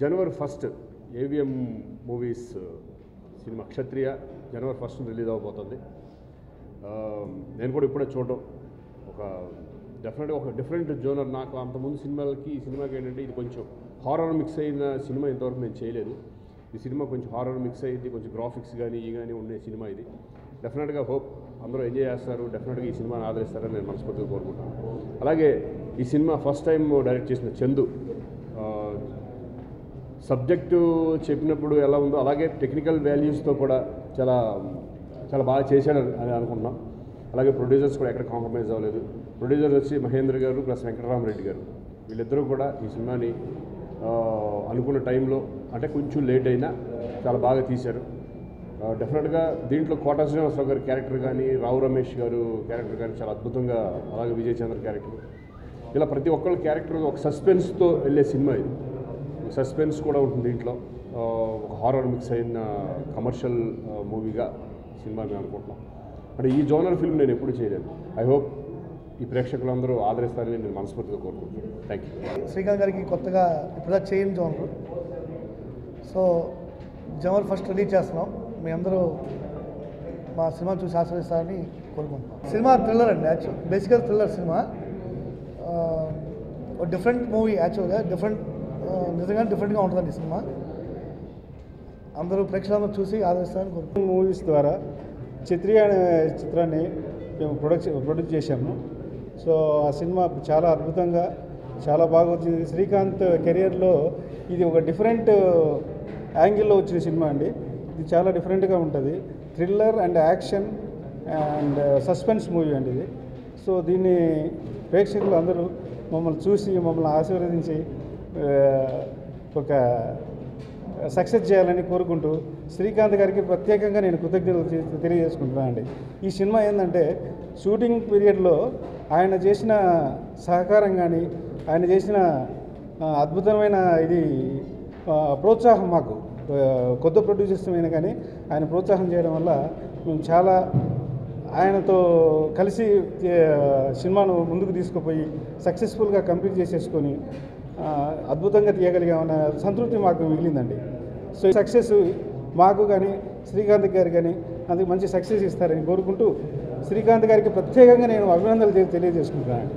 జనవరి 1 AVM movies cinema క్షత్రియ జనవరి 1 release అవబోతుంది. నేను కూడా ఇప్పుడే చూడడం డెఫినెట్గా ఒక డిఫరెంట్ జోనర్. నాకు అంతకుముందు సినిమాలకి ఈ సినిమాకి ఏంటంటే ఇది కొంచెం హారర్ మిక్స్ అయిన సినిమా ఇంతవరకు నేను చేయలేదు. ఈ సినిమా కొంచెం హారర్ మిక్స్ అయింది, కొంచెం గ్రాఫిక్స్ కానీ కానీ ఉండే సినిమా ఇది. డెఫినెట్గా హోప్ అందరూ ఎంజాయ్ చేస్తారు, డెఫినెట్గా ఈ సినిమాని ఆదరిస్తారని నేను మనస్ఫూర్తిగా కోరుకుంటాను. అలాగే ఈ సినిమా ఫస్ట్ టైం డైరెక్ట్ చేసిన చందు సబ్జెక్టు చెప్పినప్పుడు ఎలా ఉందో అలాగే టెక్నికల్ వాల్యూస్తో కూడా చాలా చాలా బాగా చేశాడు అని అనుకుంటున్నాం. అలాగే ప్రొడ్యూసర్స్ కూడా ఎక్కడ కాంప్రమైజ్ అవ్వలేదు. ప్రొడ్యూసర్ వచ్చి మహేంద్ర గారు ప్లస్ వెంకటరామరెడ్డి గారు, వీళ్ళిద్దరూ కూడా ఈ సినిమాని అనుకున్న టైంలో అంటే కొంచెం లేట్ అయినా చాలా బాగా తీశారు. డెఫినెట్గా దీంట్లో కోట శ్రీనివాసరావు గారి క్యారెక్టర్ కానీ, రావు రమేష్ గారు క్యారెక్టర్ కానీ చాలా అద్భుతంగా, అలాగే విజయ్ చంద్ర క్యారెక్టర్, ఇలా ప్రతి ఒక్కళ్ళ క్యారెక్టర్ ఒక సస్పెన్స్తో వెళ్ళే సినిమా ఇది. సస్పెన్స్ కూడా ఉంటుంది దీంట్లో. ఒక హారర్ మిక్స్ అయిన కమర్షియల్ మూవీగా సినిమా మేము అనుకుంటున్నాం. అంటే ఈ జోనర్ ఫిల్మ్ నేను ఎప్పుడు చేయలేదు. ఐ హోప్ ఈ ప్రేక్షకులందరూ ఆదరిస్తారని నేను మనస్ఫూర్తిగా కోరుకుంటున్నాను. Thank you. శ్రీకాంత్ గారికి కొత్తగా ఇప్పుడు చేయని జోనర్, సో జనవరి 1 రిలీజ్ చేస్తున్నాం. మీ అందరూ మా సినిమా చూసి ఆస్వాదిస్తారని కోరుకుంటున్నాం. సినిమా థ్రిల్లర్ అండి, యాక్చువల్ బేసికల్ థ్రిల్లర్ సినిమా. ఒక డిఫరెంట్ మూవీ, యాక్చువల్గా నిజంగా డిఫరెంట్గా ఉంటుందండి ఈ సినిమా. అందరూ ప్రేక్షకులందరూ చూసి ఆదరిస్తారని కోరుకుంటున్నాం. మూవీస్ ద్వారా క్షత్రియ అనే చిత్రాన్ని మేము ప్రొడ్యూస్ చేశాము. సో ఆ సినిమా చాలా అద్భుతంగా చాలా బాగా వచ్చింది. శ్రీకాంత్ కెరియర్లో ఇది ఒక డిఫరెంట్ యాంగిల్లో వచ్చిన సినిమా అండి. ఇది చాలా డిఫరెంట్గా ఉంటుంది. Thriller and action and suspense movie అండి ఇది. సో దీన్ని ప్రేక్షకులు అందరూ మమ్మల్ని చూసి మమ్మల్ని ఆశీర్వదించి ఒక సక్సెస్ చేయాలని కోరుకుంటూ శ్రీకాంత్ గారికి ప్రత్యేకంగా నేను కృతజ్ఞతలు తెలియజేసుకుంటున్నాను అండి. ఈ సినిమా ఏంటంటే షూటింగ్ పీరియడ్లో ఆయన చేసిన సహకారం కానీ, ఆయన చేసిన అద్భుతమైన ఇది ప్రోత్సాహం మాకు కొత్త ప్రొడ్యూసర్స్ అయినా కానీ ఆయన ప్రోత్సాహం చేయడం వల్ల మేము చాలా ఆయనతో కలిసి సినిమాను ముందుకు తీసుకుపోయి సక్సెస్ఫుల్గా కంప్లీట్ చేసేసుకొని అద్భుతంగా తీయగలిగామన్న సంతృప్తి మాకు మిగిలిందండి. సో ఈ సక్సెస్ మాకు కానీ శ్రీకాంత్ గారు కానీ అందుకు మంచి సక్సెస్ ఇస్తారని కోరుకుంటూ శ్రీకాంత్ గారికి ప్రత్యేకంగా నేను అభినందనలు తెలియజేసుకుంటున్నాను.